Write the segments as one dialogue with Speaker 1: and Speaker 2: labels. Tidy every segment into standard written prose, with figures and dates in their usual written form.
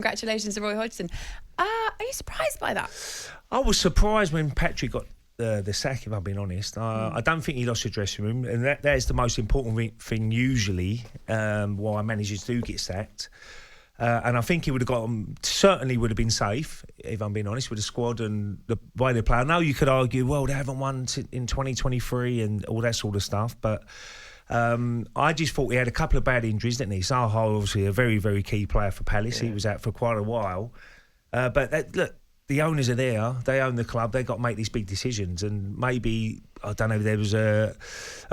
Speaker 1: Congratulations to Roy Hodgson. Are you surprised by that?
Speaker 2: I was surprised when Patrick got the sack, if I'm being honest. I don't think he lost the dressing room, and that is the most important thing usually why managers do get sacked. And I think he would have certainly would have been safe, if I'm being honest, with the squad and the way they play. I know you could argue, well, they haven't won in 2023 and all that sort of stuff, but I just thought he had a couple of bad injuries, didn't he? Zaha, obviously, a very, very key player for Palace. Yeah. He was out for quite a while. But look, the owners are there. They own the club. They've got to make these big decisions. And maybe, I don't know, there was a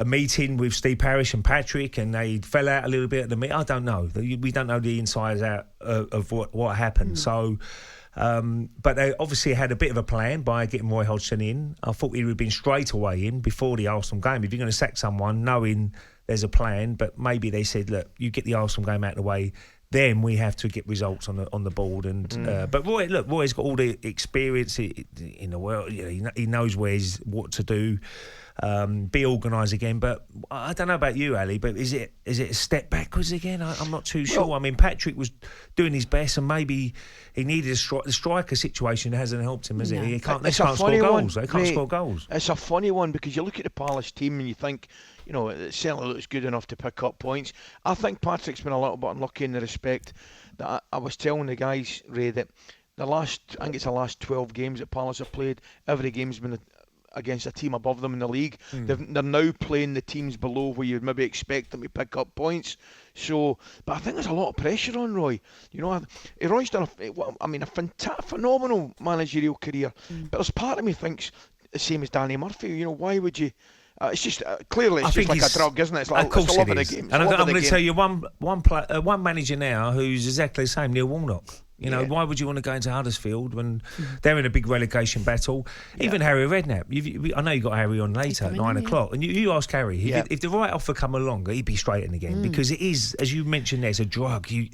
Speaker 2: meeting with Steve Parish and Patrick and they fell out a little bit at the meeting. I don't know. We don't know the insides out of what happened. So, but they obviously had a bit of a plan by getting Roy Hodgson in. I thought he would have been straight away in before the Arsenal game. If you're going to sack someone, knowing there's a plan, but maybe they said, look, you get the Arsenal game out of the way, then we have to get results on the board. And but Roy's got all the experience in the world. You know, he knows what to do. Be organised again. But I don't know about you, Ali, but is it a step backwards again? I'm not too sure. I mean, Patrick was doing his best, and maybe he needed the striker situation hasn't helped him, has it? They can't score goals. They can't score goals.
Speaker 3: It's a funny one because you look at the Palace team and you think, you know, it certainly looks good enough to pick up points. I think Patrick's been a little bit unlucky in the respect that I was telling the guys, Ray, that the last 12 games that Palace have played, every game's been against a team above them in the league. They're now playing the teams below where you'd maybe expect them to pick up points. So, but I think there's a lot of pressure on Roy. You know, Roy's done a phenomenal managerial career. But there's part of me thinks the same as Danny Murphy. You know, why would you? It's just clearly it's just like a drug, isn't it? It's like,
Speaker 2: of course
Speaker 3: it's the love
Speaker 2: it
Speaker 3: of
Speaker 2: is.
Speaker 3: the game.
Speaker 2: And I'm going to tell you one manager now who's exactly the same, Neil Warnock. You know, why would you want to go into Huddersfield when they're in a big relegation battle? Even Harry Redknapp. I know you got Harry on later at 9 o'clock. And you ask Harry, if the right offer come along, he'd be straight in again. Because it is, as you mentioned, there's a drug. You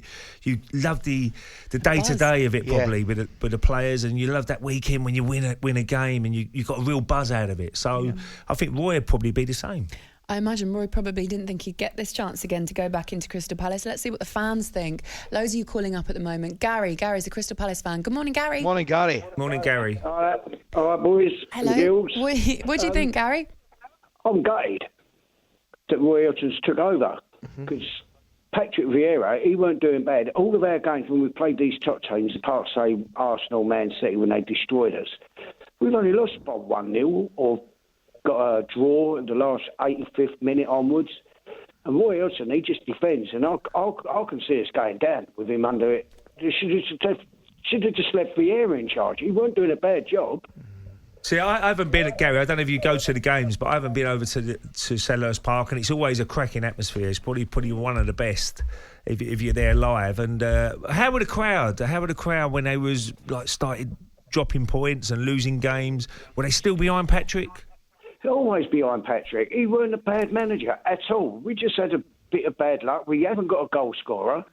Speaker 2: love the day-to-day of it probably with the players, and you love that weekend when you win a game and you got a real buzz out of it. So I think Roy would probably be the same.
Speaker 1: I imagine Roy probably didn't think he'd get this chance again to go back into Crystal Palace. Let's see what the fans think. Loads of you calling up at the moment. Gary's a Crystal Palace fan. Good morning, Gary.
Speaker 3: Morning, Gary.
Speaker 2: Morning, Gary.
Speaker 4: All right, boys.
Speaker 1: Hello. What do you think, Gary?
Speaker 4: I'm gutted that Roy Hodgson's took over because Patrick Vieira, he weren't doing bad. All of our games when we played these top teams, apart say Arsenal, Man City, when they destroyed us, we've only lost by 1-0 or got a draw in the last 85th minute onwards. And Roy Hodgson, he just defends. And I can see us going down with him under it. They should have just left Vieira in charge. He weren't doing a bad job.
Speaker 2: See, I haven't been at Gary. I don't know if you go to the games, but I haven't been over to Selhurst Park, and it's always a cracking atmosphere. It's probably one of the best if you're there live. And how were the crowd? When they was started dropping points and losing games? Were they still behind Patrick?
Speaker 4: Always behind Patrick. He weren't a bad manager at all. We just had a bit of bad luck. We haven't got a goal scorer.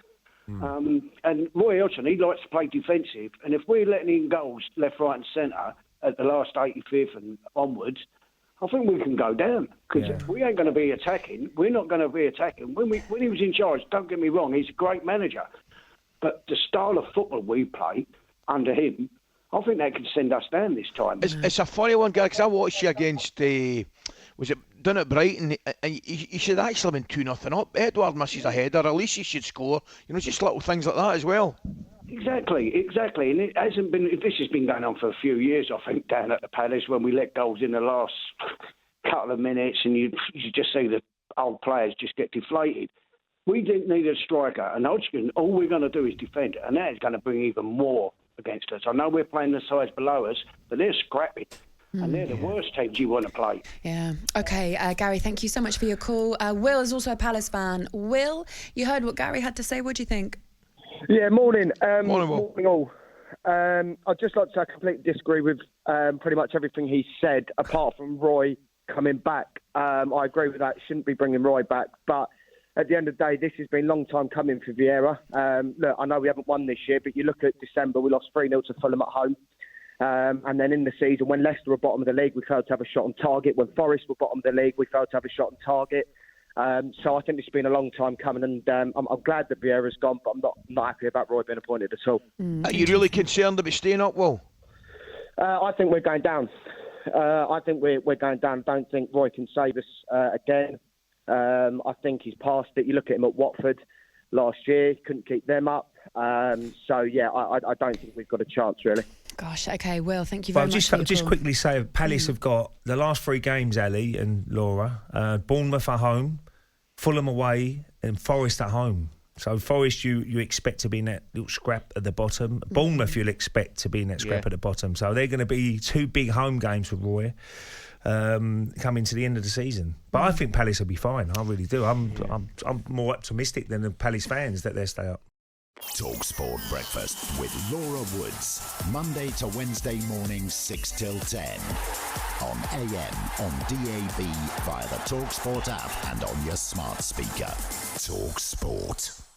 Speaker 4: And Roy Hodgson, he likes to play defensive. And if we're letting in goals left, right and centre at the last 85th and onwards, I think we can go down. Because we ain't going to be attacking. We're not going to be attacking. When he was in charge, don't get me wrong, he's a great manager. But the style of football we play under him, I think that could send us down this time.
Speaker 3: It's a funny one, Gary, because I watched you against, was it done at Brighton? And you should actually been 2-0 up. Edward misses a header, at least he should score. You know, just little things like that as well.
Speaker 4: Exactly. And it hasn't been, this has been going on for a few years, I think, down at the Palace when we let goals in the last couple of minutes and you just see the old players just get deflated. We didn't need a striker, and Hodgson, all we're going to do is defend, and that is going to bring even more against us. I know we're playing the sides below us, but they're scrappy. And they're the worst teams you want to play.
Speaker 1: Yeah. OK, Gary, thank you so much for your call. Will is also a Palace fan. Will, you heard what Gary had to say. What do you think?
Speaker 5: Yeah, morning.
Speaker 3: Morning
Speaker 5: all. I'd just like to say I completely disagree with pretty much everything he said, apart from Roy coming back. I agree with that. Shouldn't be bringing Roy back. But at the end of the day, this has been a long time coming for Vieira. Look, I know we haven't won this year, but you look at December, we lost 3-0 to Fulham at home. And then in the season, when Leicester were bottom of the league, we failed to have a shot on target. When Forest were bottom of the league, we failed to have a shot on target. So I think it's been a long time coming, and I'm glad that Vieira's gone, but I'm not happy about Roy being appointed at all.
Speaker 3: Are you really concerned about staying up, Will?
Speaker 5: I think we're going down. I think we're going down. Don't think Roy can save us again. I think he's past it. You look at him at Watford last year, couldn't keep them up. So yeah, I don't think we've got a chance really.
Speaker 1: Gosh, okay, Will, thank you very much.
Speaker 2: Just quickly say, Palace have got the last 3 games, Ali and Laura. Bournemouth at home, Fulham away, and Forest at home. So Forest, you expect to be in that little scrap at the bottom. Bournemouth, you'll expect to be in that scrap at the bottom. So they're going to be 2 big home games for Roy coming to the end of the season. But I think Palace will be fine. I really do. I'm more optimistic than the Palace fans that they'll stay up.
Speaker 6: talkSPORT Breakfast with Laura Woods, Monday to Wednesday mornings 6 till 10 on AM, on DAB, via the talkSPORT app and on your smart speaker. talkSPORT.